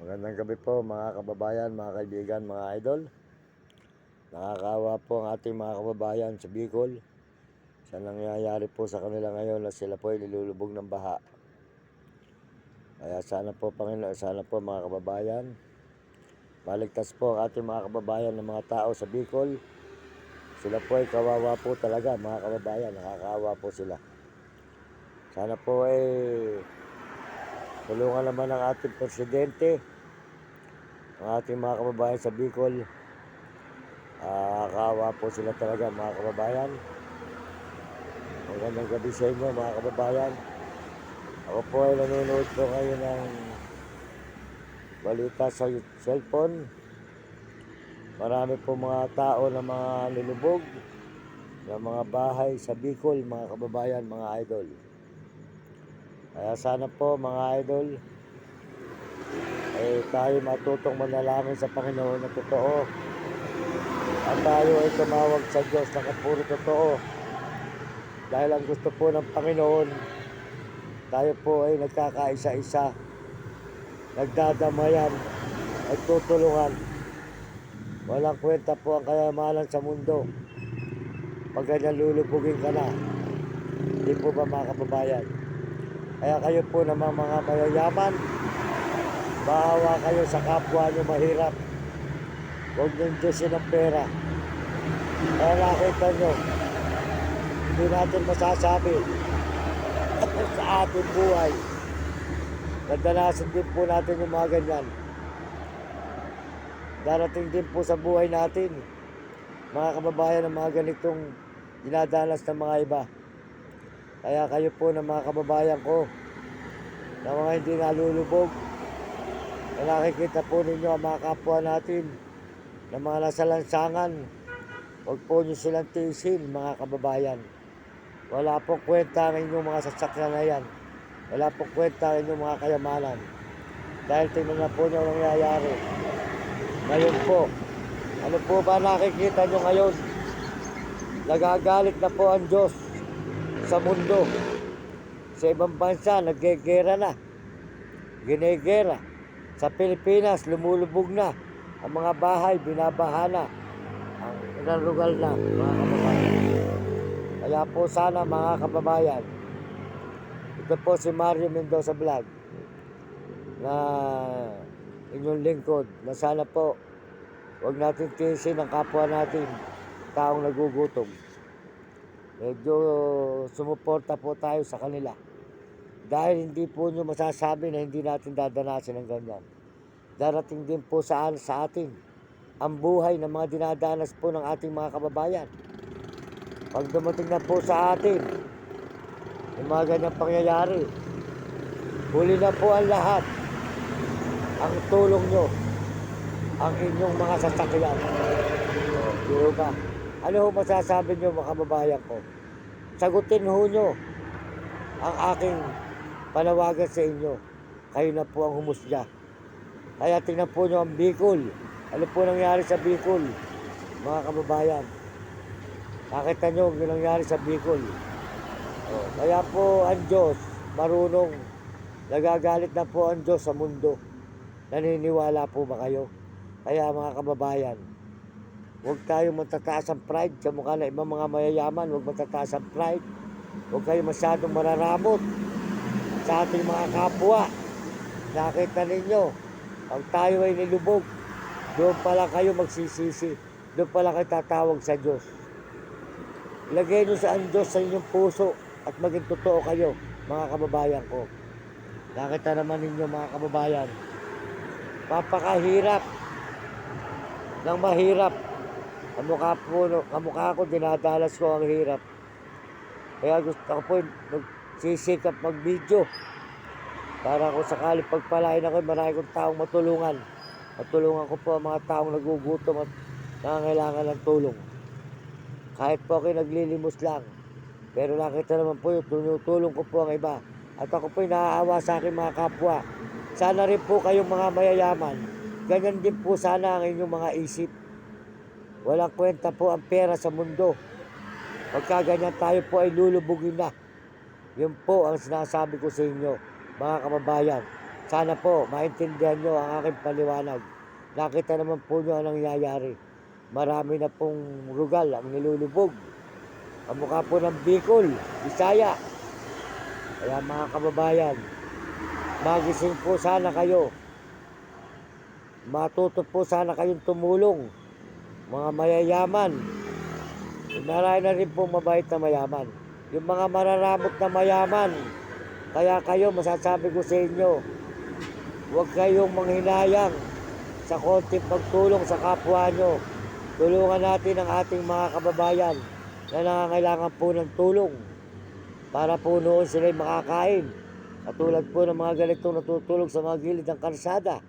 Magandang gabi po mga kababayan, mga kaibigan, mga idol. Nakakaawa po ang ating mga kababayan sa Bicol sa nangyayari po sa kanila ngayon na sila po ay nilulubog ng baha. Kaya sana po Panginoon, sana po mga kababayan, maligtas po ang ating mga kababayan ng mga tao sa Bicol. Sila po ay kawawa po talaga mga kababayan, nakakaawa po sila. Sana po ay tulungan naman ng ating presidente, ang ating mga kababayan sa Bicol. Nakakaawa po sila talaga mga kababayan. Magandang gabi sa inyo mga kababayan. Ako po ay nanonood po ngayon ng balita sa cellphone. Marami po mga tao na mga nilubog ng mga bahay sa Bicol mga kababayan, mga idol. Kaya sana po mga idol ay tayo matutong manalangin sa Panginoon na totoo. At tayo ay tumawag sa Diyos na kapuro totoo. Dahil ang gusto po ng Panginoon, tayo po ay nagkakaisa-isa, nagdadamayan, nagtutulungan. Walang kwenta po ang kayamanan sa mundo. Pag ganyan lulubugin ka na, hindi po ba mga kababayan? Kaya kayo po naman mga mayayaman, maawa kayo sa kapwa nyo mahirap. Huwag nyo Diyosin ang pera. Kaya nakita nyo, hindi natin masasabi sa ating buhay. Nadanasan din po natin yung mga ganyan. Darating din po sa buhay natin, mga kababayan, ng mga ganitong dinadanas ng mga iba. Kaya kayo po ng mga kababayan ko, na mga hindi nalulubog, na nakikita po ninyo ang mga kapwa natin, na mga nasa lansangan, huwag po nyo silang tiisin mga kababayan. Wala pong kwenta ang inyong mga sasakyan na yan. Wala pong kwenta ang inyong mga kayamanan. Dahil tingnan na po nyo ang nangyayari. Ngayon po, ano po ba nakikita nyo ngayon? Nagagalit na po ang Diyos sa mundo. Sa ibang bansa, naggegera na. Ginegera. Sa Pilipinas, lumulubog na. Ang mga bahay, binabaha na. Ang ilang lugar na, mga kababayan. Kaya po sana mga kababayan, ito po si Mario Mendoza Vlog, na inyong lingkod, na sana po huwag natin tiisin ang kapwa natin, taong nagugutom. Medyo sumuporta po tayo sa kanila. Dahil hindi po nyo masasabi na hindi natin dadanasin ng ganyan. Darating din po sa atin ang buhay ng mga dinadanas po ng ating mga kababayan. Pag dumating na po sa atin yung mga ganyang pangyayari, huli na po ang lahat. Ang tulong nyo, ang inyong mga sasakyan. Di ba? Ano ho masasabi nyo mga kababayan ko? Sagutin ho nyo ang aking panawagan sa inyo. Kayo na po ang humusga. Kaya tingnan po nyo ang Bicol. Ano po nangyari sa Bicol, mga kababayan? Nakita nyo yung nangyari sa Bicol. Kaya po ang Diyos marunong. Nagagalit na po ang Diyos sa mundo. Naniniwala po ba kayo? Kaya mga kababayan, huwag tayong matataas ang pride sa mukha ng ibang mga mayayaman. Huwag matataas ang pride. Huwag kayo masyadong mararamot sa ating mga kapwa. Nakita ninyo, pag tayo ay nilubog, doon pala kayo magsisisi. Doon pala kayo tatawag sa Diyos. Ilagay nyo sa Diyos sa inyong puso at maging totoo kayo, mga kababayan ko. Nakita naman ninyo mga kababayan, papakahirap ng mahirap. Kamukha ko, dinadalas ko ang hirap. Kaya gusto ko po nagsisikap mag-video para kung sakali pagpalain ako, marami kong taong matulungan. Matulungan ko po ang mga taong nagugutom at nangangailangan ng tulong. Kahit po ako'y naglilimos lang, pero nakita naman po yung tinutulong ko po ang iba. At ako po'y naaawa sa aking mga kapwa. Sana rin po kayong mga mayayaman, ganyan din po sana ang inyong mga isip. Walang kwenta po ang pera sa mundo. Pagka ganyan tayo po ay lulubugin na. Yun po ang sinasabi ko sa inyo, mga kababayan. Sana po maintindihan nyo ang aking paliwanag. Nakita naman po nyo ang nangyayari. Marami na pong rugal ang nilulubog. Kamukha po ng Bicol, Bisaya. Kaya mga kababayan, magising po sana kayo. Matuto po sana kayong tumulong. Mga mayayaman. Marami na rin po mabait na mayaman. Yung mga mararamot na mayaman. Kaya kayo, masasabi ko sa inyo, huwag kayong manghinayang sa konting pagtulong sa kapwa nyo. Tulungan natin ang ating mga kababayan na nangangailangan po ng tulong para po noon sila'y makakain. Katulad po ng mga ganitong natutulog sa mga gilid ng kalsada.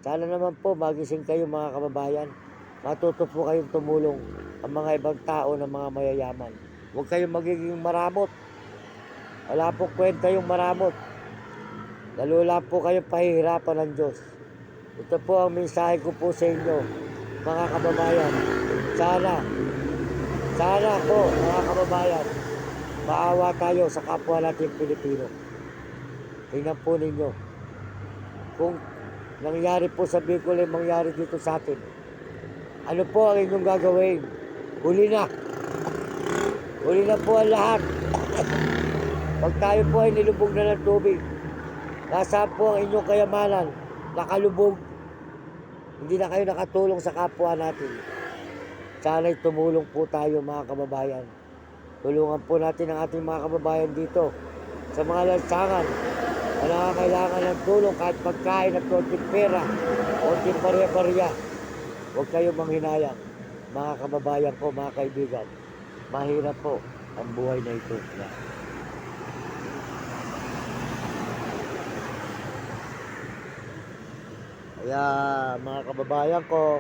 Sana naman po magising kayo mga kababayan. Matuto po kayong tumulong ang mga ibang tao na mga mayayaman. Huwag kayong magiging maramot. Wala po kwenta yung maramot. Lalo lang po kayong pahihirapan ng Diyos. Ito po ang mensahe ko po sa inyo, mga kababayan. Sana po, mga kababayan, maawa tayo sa kapwa natin Pilipino. Tingnan po ninyo. Kung nangyari po sa Bicol ay mangyari dito sa atin, ano po ang inyong gagawin? Huli na. Huli na po ang lahat. Pag tayo po ay nilubog na ng tubig, nasaan po ang inyong kayamanan? Nakalubog. Hindi na kayo nakatulong sa kapwa natin. Sana'y tumulong po tayo mga kababayan. Tulungan po natin ang ating mga kababayan dito sa mga lansangan na nangangailangan ng tulong kahit pagkain at konting pera, konting barya-barya. Huwag kayong manghinayang, mga kababayan ko, mga kaibigan. Mahirap po ang buhay na ito. Kaya mga kababayan ko,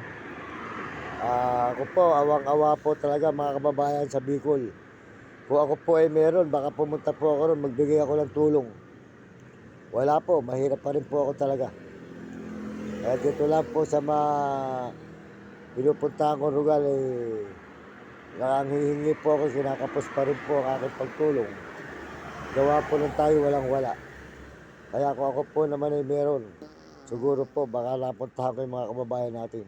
ako po, awang-awa po talaga mga kababayan sa Bicol. Kung ako po ay meron, baka pumunta po ako ron, magbigay ako ng tulong. Wala po, mahirap pa rin po ako talaga. Kaya dito lang po sa pinupuntahan kong lugar, nakanghihingi po ako, kinakapos pa rin po ang aking pagtulong. Gawa po ng tayo walang wala. Kaya kung ako po naman ay meron, siguro po baka napuntahan ko yung mga kababayan natin.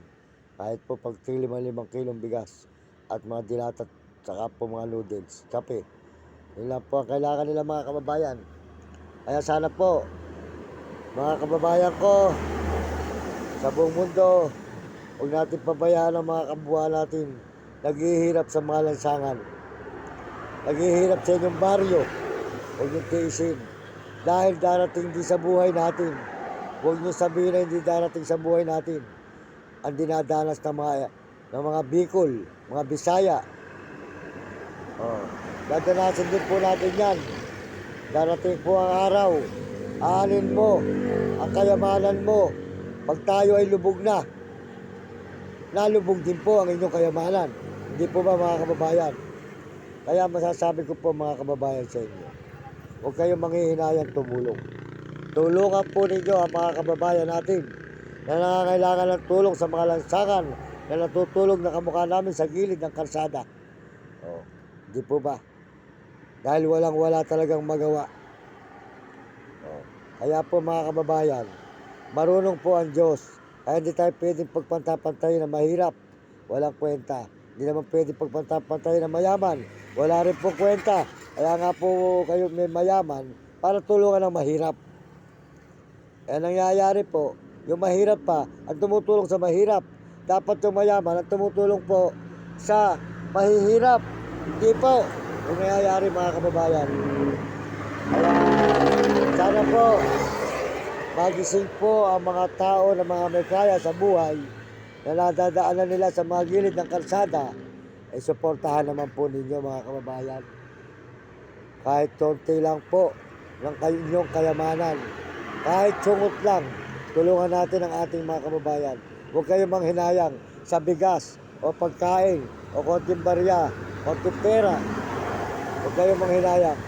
Kahit po pag 5 kilong bigas at mga dilata at saka po mga noodles, kape. Yun lang po ang kailangan nila mga kababayan. Kaya sana po, mga kababayan ko, sa buong mundo, huwag natin pabayaan ang mga kabuhan natin naghihirap sa mga lansangan. Naghihirap sa inyong baryo. Huwag niyong tiisin. Dahil darating din sa buhay natin. Huwag niyo sabihin na hindi darating sa buhay natin ang dinadanas ng mga Bicol, mga Bisaya. Dadanasin din po natin yan. Darating po ang araw. Aanin mo ang kayamanan mo. Pag tayo ay lubog na, nalubog din po ang inyong kayamanan. Hindi po ba mga kababayan? Kaya masasabi ko po mga kababayan sa inyo, huwag kayong manghihinayang tumulong. Tulungan po ninyo ang mga kababayan natin na nangangailangan ng tulong sa mga lansangan na natutulog na kamukha namin sa gilid ng kalsada. Hindi po ba? Dahil walang-wala talagang magawa. Kaya po mga kababayan, marunong po ang Diyos. Kaya hindi tayo pwedeng pagpantay-pantay na mahirap. Walang kwenta. Hindi naman pwedeng pagpantay-pantay na mayaman. Wala rin po kwenta. Kaya nga po kayo may mayaman para tulungan ang mahirap. Kaya nangyayari po, yung mahirap pa, ang tumutulong sa mahirap. Dapat yung mayaman ang tumutulong po sa mahihirap. Hindi po. Yung nangyayari mga kababayan. Kaya sana po, magising po ang mga tao na mga may kaya sa buhay na nadadaanan nila sa mga gilid ng kalsada, ay suportahan naman po ninyo mga kababayan. Kahit konti lang po ng inyong kayamanan, kahit sungot lang, tulungan natin ang ating mga kababayan. Huwag kayong manghinayang sa bigas o pagkain o konting barya, konting pera. Huwag kayong manghinayang.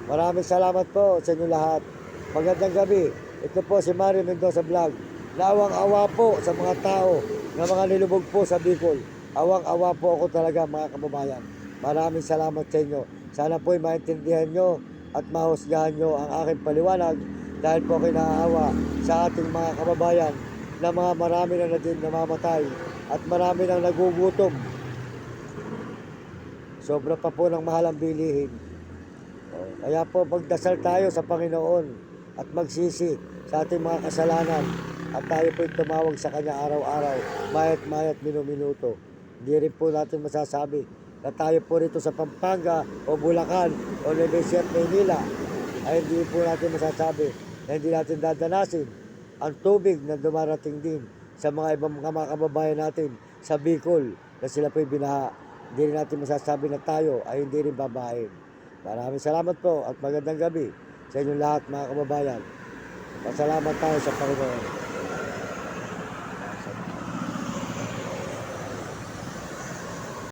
Maraming salamat po sa inyo lahat. Magandang gabi. Ito po si Mario Mendoza Vlog. Nawang-awa po sa mga tao na mga nilubog po sa Bicol. Awang-awa po ako talaga mga kababayan. Maraming salamat sa inyo. Sana po'y maintindihan nyo at mahusgahan nyo ang aking paliwanag dahil po ako'y naaawa sa ating mga kababayan na mga marami na din namamatay at marami nang nagugutom. Sobra pa po ng mahal ang bilihin. Kaya po magdasal tayo sa Panginoon at magsisi sa ating mga kasalanan at tayo po'y tumawag sa Kanya araw-araw, mayat-mayat, minuminuto. Hindi rin po natin masasabi na tayo po rito sa Pampanga o Bulacan o Nueva Ecija at Maynila ay hindi po natin masasabi na hindi natin dadanasin ang tubig na dumarating din sa mga ibang mga kababayan natin sa Bicol na sila po'y binaha. Hindi rin natin masasabi na tayo ay hindi rin babahin. Maraming salamat po at magandang gabi sa inyong lahat mga kababayan. Pasalamat tayo sa Panginoon.